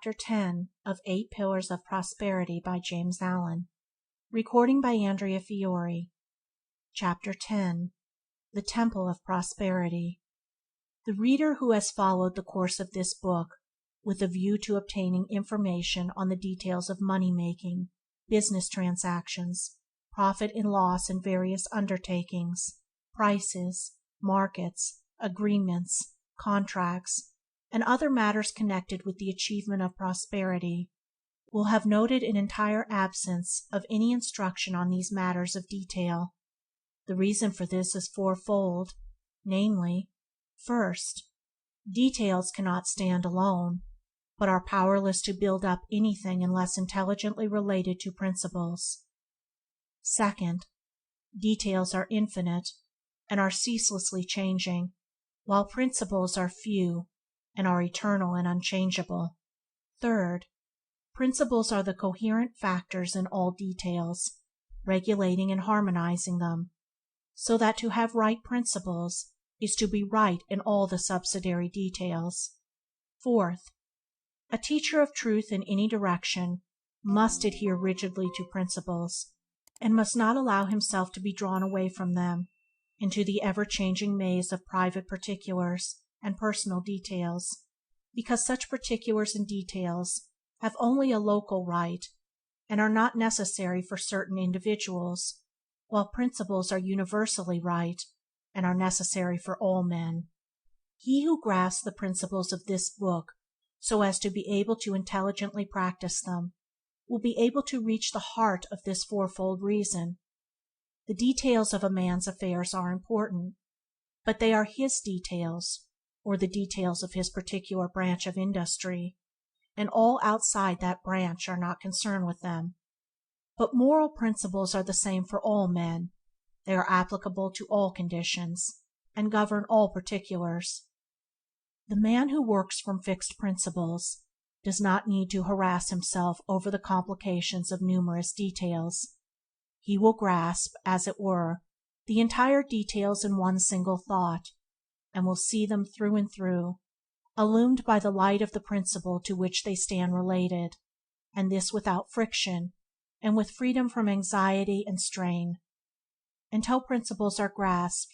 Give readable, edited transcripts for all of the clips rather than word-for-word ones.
Chapter 10 of 8 Pillars of Prosperity by James Allen. Recording by Andrea Fiore. Chapter 10 The Temple of Prosperity. The reader who has followed the course of this book with a view to obtaining information on the details of money making, business transactions, profit and loss in various undertakings, prices, markets, agreements, contracts, and other matters connected with the achievement of prosperity, will have noted an entire absence of any instruction on these matters of detail. The reason for this is fourfold, namely, first, details cannot stand alone, but are powerless to build up anything unless intelligently related to principles. Second, details are infinite and are ceaselessly changing, while principles are few and are eternal and unchangeable. Third, principles are the coherent factors in all details, regulating and harmonizing them, so that to have right principles is to be right in all the subsidiary details. Fourth, a teacher of truth in any direction must adhere rigidly to principles, and must not allow himself to be drawn away from them into the ever-changing maze of private particulars and personal details, because such particulars and details have only a local right and are not necessary for certain individuals, while principles are universally right and are necessary for all men. He who grasps the principles of this book so as to be able to intelligently practice them will be able to reach the heart of this fourfold reason. The details of a man's affairs are important, but they are his details, or the details of his particular branch of industry, and all outside that branch are not concerned with them. But moral principles are the same for all men. They are applicable to all conditions, and govern all particulars. The man who works from fixed principles does not need to harass himself over the complications of numerous details. He will grasp, as it were, the entire details in one single thought, and will see them through and through, illumined by the light of the principle to which they stand related, and this without friction, and with freedom from anxiety and strain. Until principles are grasped,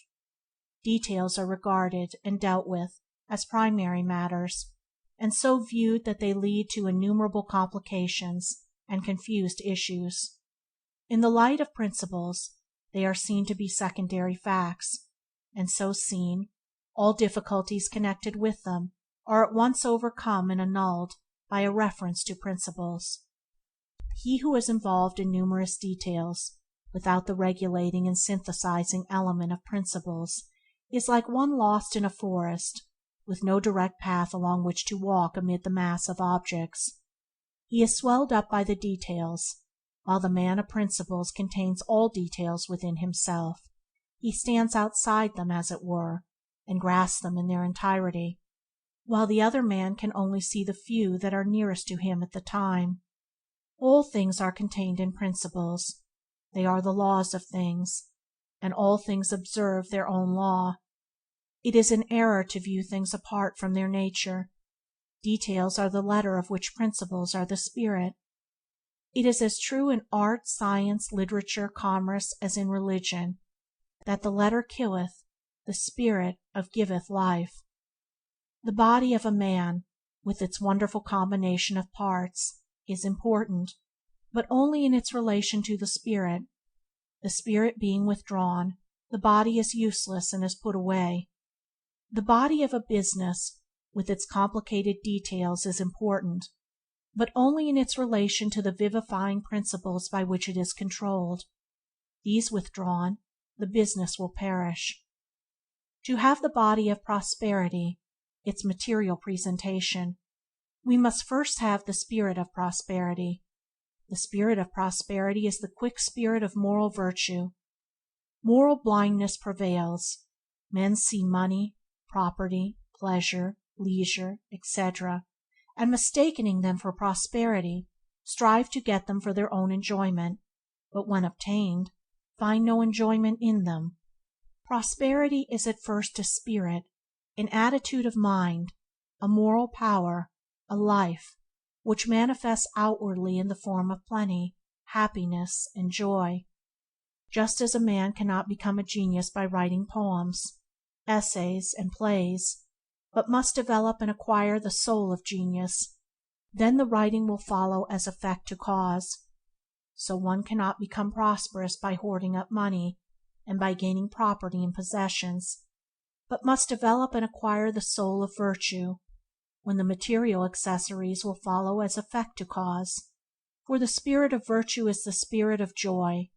details are regarded and dealt with as primary matters, and so viewed that they lead to innumerable complications and confused issues. In the light of principles, they are seen to be secondary facts, and so seen, all difficulties connected with them are at once overcome and annulled by a reference to principles. He who is involved in numerous details without the regulating and synthesizing element of principles is like one lost in a forest, with no direct path along which to walk amid the mass of objects. He is swallowed up by the details, while the man of principles contains all details within himself. He stands outside them, as it were, and grasps them in their entirety, while the other man can only see the few that are nearest to him at the time. All things are contained in principles. They are the laws of things, and all things observe their own law. It is an error to view things apart from their nature. Details are the letter of which principles are the spirit. It is as true in art, science, literature, commerce, as in religion, that the letter killeth, the spirit of giveth life. The body of a man, with its wonderful combination of parts, is important, but only in its relation to the spirit. The spirit being withdrawn, the body is useless and is put away. The body of a business, with its complicated details, is important, but only in its relation to the vivifying principles by which it is controlled. These withdrawn, the business will perish. To have the body of prosperity, its material presentation, we must first have the spirit of prosperity. The spirit of prosperity is the quick spirit of moral virtue. Moral blindness prevails. Men see money, property, pleasure, leisure, etc., and mistaking them for prosperity, strive to get them for their own enjoyment, but when obtained, find no enjoyment in them. Prosperity is at first a spirit, an attitude of mind, a moral power, a life, which manifests outwardly in the form of plenty, happiness, and joy. Just as a man cannot become a genius by writing poems, essays, and plays, but must develop and acquire the soul of genius, then the writing will follow as effect to cause. So one cannot become prosperous by hoarding up money and by gaining property and possessions, but must develop and acquire the soul of virtue, when the material accessories will follow as effect to cause. For the spirit of virtue is the spirit of joy,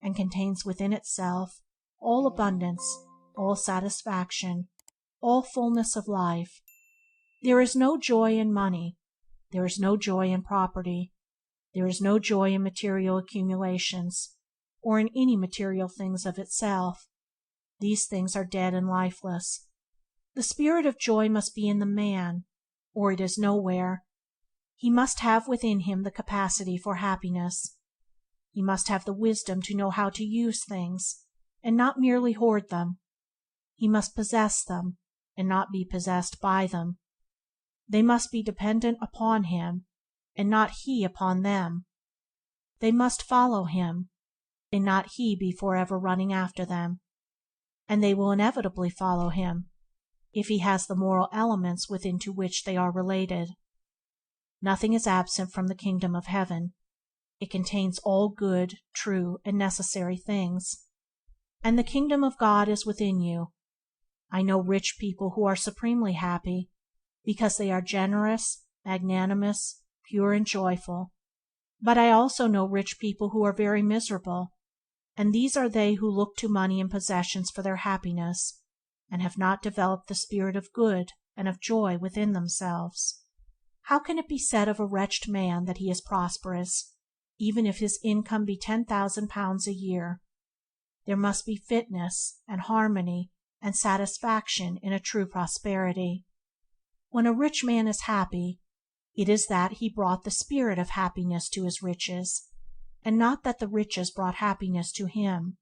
and contains within itself all abundance, all satisfaction, all fullness of life. There is no joy in money, there is no joy in property, there is no joy in material accumulations, or in any material things of itself. These things are dead and lifeless. The spirit of joy must be in the man, or it is nowhere. He must have within him the capacity for happiness. He must have the wisdom to know how to use things, and not merely hoard them. He must possess them, and not be possessed by them. They must be dependent upon him, and not he upon them. They must follow him, and not he be forever running after them. And they will inevitably follow him, if he has the moral elements within to which they are related. Nothing is absent from the kingdom of heaven. It contains all good, true, and necessary things. And the kingdom of God is within you. I know rich people who are supremely happy, because they are generous, magnanimous, pure, and joyful. But I also know rich people who are very miserable, and these are they who look to money and possessions for their happiness, and have not developed the spirit of good and of joy within themselves. How can it be said of a wretched man that he is prosperous, even if his income be £10,000 a year? There must be fitness, and harmony, and satisfaction in a true prosperity. When a rich man is happy, it is that he brought the spirit of happiness to his riches, and not that the riches brought happiness to him.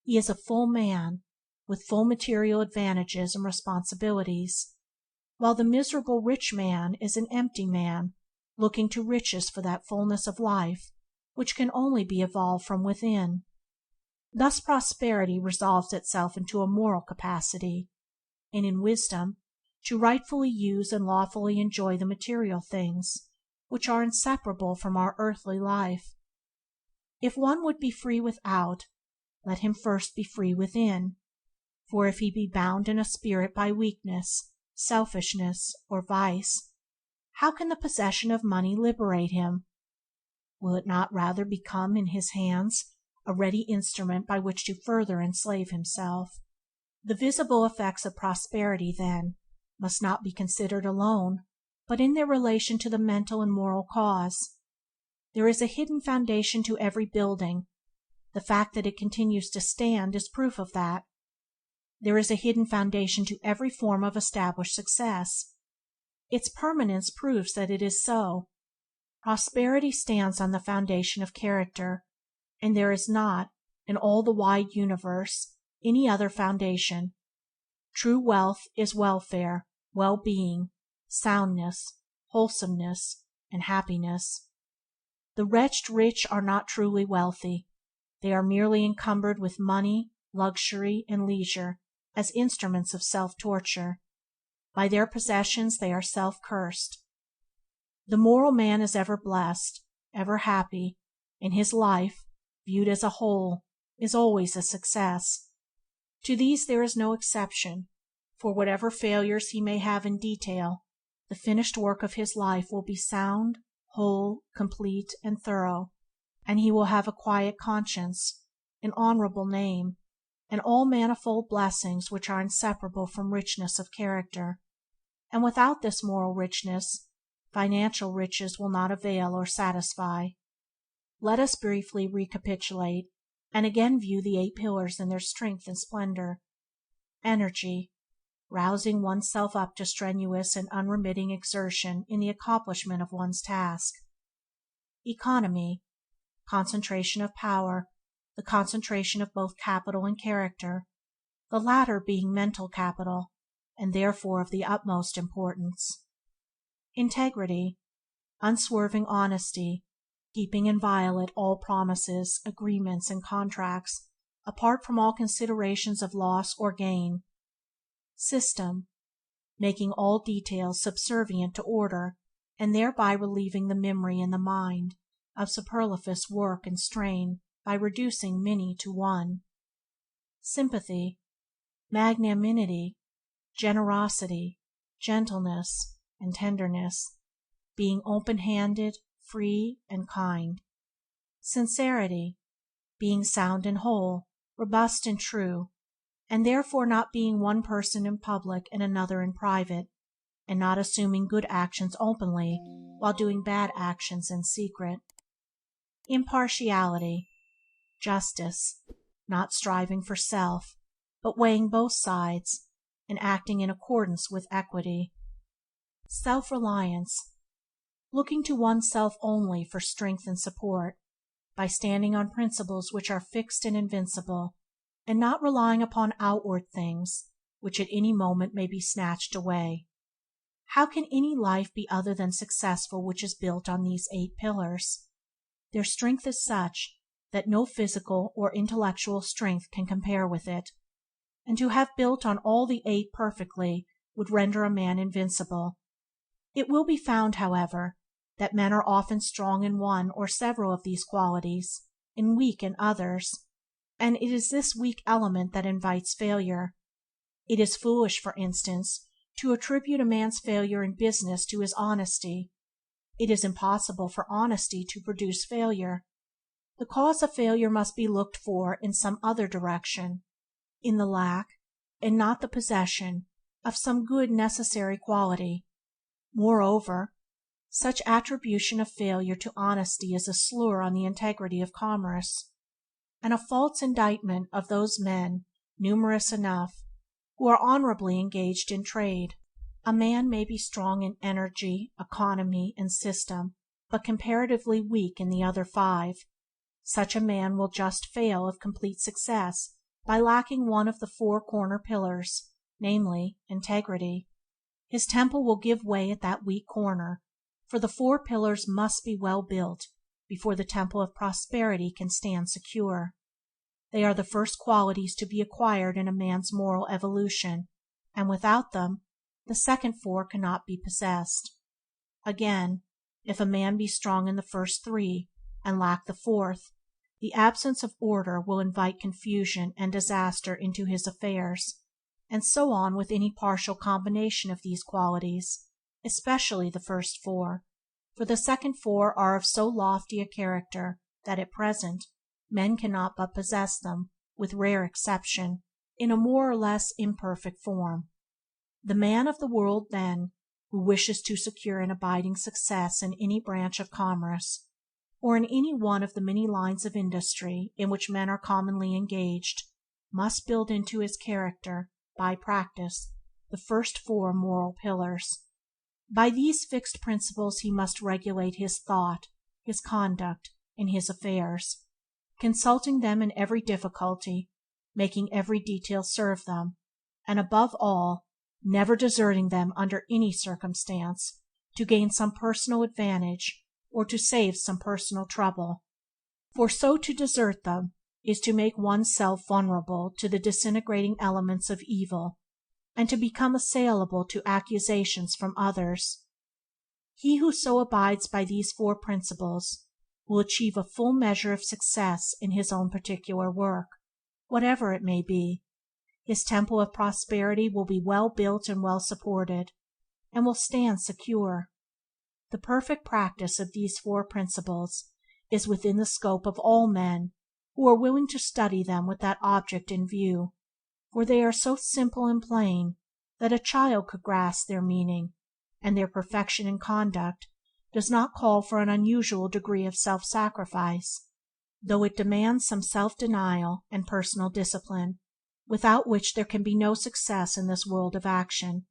He is a full man, with full material advantages and responsibilities, while the miserable rich man is an empty man, looking to riches for that fullness of life which can only be evolved from within. Thus prosperity resolves itself into a moral capacity, and in wisdom to rightfully use and lawfully enjoy the material things which are inseparable from our earthly life. If one would be free without, let him first be free within, for if he be bound in a spirit by weakness, selfishness, or vice, how can the possession of money liberate him? Will it not rather become in his hands a ready instrument by which to further enslave himself? The visible effects of prosperity, then, must not be considered alone, but in their relation to the mental and moral cause. There is a hidden foundation to every building. The fact that it continues to stand is proof of that. There is a hidden foundation to every form of established success. Its permanence proves that it is so. Prosperity stands on the foundation of character, and there is not, in all the wide universe, any other foundation. True wealth is welfare, well-being, soundness, wholesomeness, and happiness. The wretched rich are not truly wealthy. They are merely encumbered with money, luxury, and leisure as instruments of self-torture. By their possessions they are self-cursed. The moral man is ever blessed, ever happy, and his life, viewed as a whole, is always a success. To these there is no exception, for whatever failures he may have in detail, the finished work of his life will be sound, whole, complete, and thorough, and he will have a quiet conscience, an honorable name, and all manifold blessings which are inseparable from richness of character. And without this moral richness, financial riches will not avail or satisfy. Let us briefly recapitulate, and again view the 8 pillars in their strength and splendor. Energy, rousing oneself up to strenuous and unremitting exertion in the accomplishment of one's task. Economy, concentration of power, the concentration of both capital and character, the latter being mental capital, and therefore of the utmost importance. Integrity, unswerving honesty, keeping inviolate all promises, agreements, and contracts, apart from all considerations of loss or gain. System, making all details subservient to order, and thereby relieving the memory and the mind of superfluous work and strain by reducing many to one. Sympathy, magnanimity, generosity, gentleness, and tenderness, being open-handed, free, and kind. Sincerity, being sound and whole, robust and true, and therefore not being one person in public and another in private, and not assuming good actions openly while doing bad actions in secret. Impartiality, justice, not striving for self, but weighing both sides, and acting in accordance with equity. Self-reliance, looking to oneself only for strength and support, by standing on principles which are fixed and invincible, and not relying upon outward things, which at any moment may be snatched away. How can any life be other than successful which is built on these 8 pillars? Their strength is such that no physical or intellectual strength can compare with it, and to have built on all the 8 perfectly would render a man invincible. It will be found, however, that men are often strong in one or several of these qualities, and weak in others, and it is this weak element that invites failure. It is foolish, for instance, to attribute a man's failure in business to his honesty. It is impossible for honesty to produce failure. The cause of failure must be looked for in some other direction, in the lack, and not the possession, of some good necessary quality. Moreover, such attribution of failure to honesty is a slur on the integrity of commerce, and a false indictment of those men, numerous enough, who are honorably engaged in trade. A man may be strong in energy, economy, and system, but comparatively weak in the other 5. Such a man will just fail of complete success by lacking one of the 4 corner pillars, namely, integrity. His temple will give way at that weak corner, for the 4 pillars must be well built before the temple of prosperity can stand secure. They are the first qualities to be acquired in a man's moral evolution, and without them the second 4 cannot be possessed. Again, if a man be strong in the first 3 and lack the 4th, the absence of order will invite confusion and disaster into his affairs, and so on with any partial combination of these qualities, especially the first 4, for the second 4 are of so lofty a character that at present men cannot but possess them, with rare exception, in a more or less imperfect form. The man of the world, then, who wishes to secure an abiding success in any branch of commerce, or in any one of the many lines of industry in which men are commonly engaged, must build into his character, by practice, the first 4 moral pillars. By these fixed principles he must regulate his thought, his conduct, and his affairs, consulting them in every difficulty, making every detail serve them, and above all, never deserting them under any circumstance to gain some personal advantage or to save some personal trouble, for so to desert them is to make one's self vulnerable to the disintegrating elements of evil, and to become assailable to accusations from others. He who so abides by these 4 principles will achieve a full measure of success in his own particular work, whatever it may be. His temple of prosperity will be well built and well supported, and will stand secure. The perfect practice of these 4 principles is within the scope of all men who are willing to study them with that object in view, for they are so simple and plain that a child could grasp their meaning, and their perfection in conduct does not call for an unusual degree of self-sacrifice, though it demands some self-denial and personal discipline, without which there can be no success in this world of action.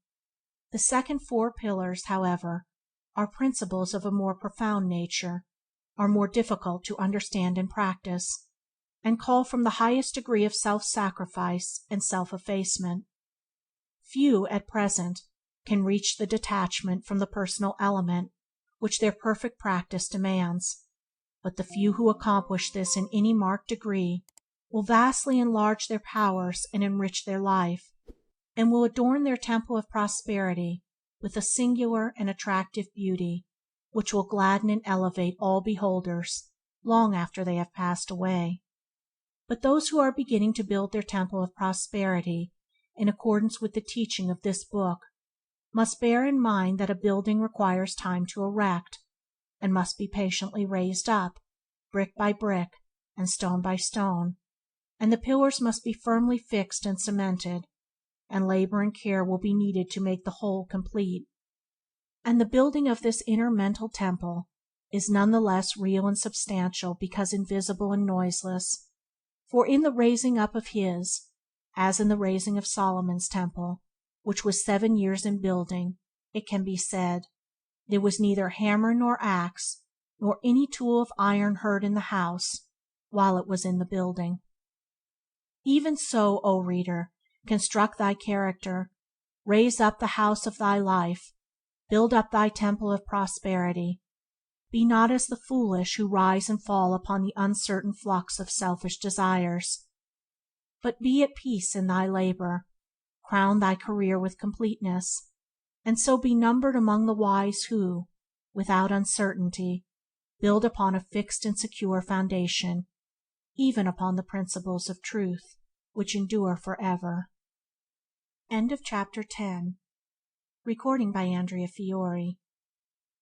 The second 4 pillars, however, are principles of a more profound nature, are more difficult to understand and practice, and call from the highest degree of self-sacrifice and self-effacement. Few, at present, can reach the detachment from the personal element which their perfect practice demands, but the few who accomplish this in any marked degree will vastly enlarge their powers and enrich their life, and will adorn their temple of prosperity with a singular and attractive beauty which will gladden and elevate all beholders long after they have passed away. But those who are beginning to build their temple of prosperity in accordance with the teaching of this book must bear in mind that a building requires time to erect, and must be patiently raised up, brick by brick and stone by stone, and the pillars must be firmly fixed and cemented, and labor and care will be needed to make the whole complete. And the building of this inner mental temple is none the less real and substantial because invisible and noiseless, for in the raising up of his, as in the raising of Solomon's temple, which was 7 years in building, it can be said, there was neither hammer nor axe, nor any tool of iron heard in the house, while it was in the building. Even so, O reader, construct thy character, raise up the house of thy life, build up thy temple of prosperity. Be not as the foolish who rise and fall upon the uncertain flux of selfish desires, but be at peace in thy labor, crown thy career with completeness, and so be numbered among the wise who, without uncertainty, build upon a fixed and secure foundation, even upon the principles of truth, which endure forever. End of chapter 10. Recording by Andrea Fiore.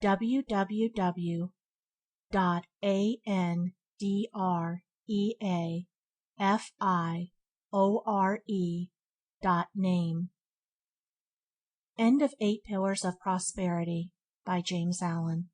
www.andreafiore.name. End of 8 Pillars of Prosperity by James Allen.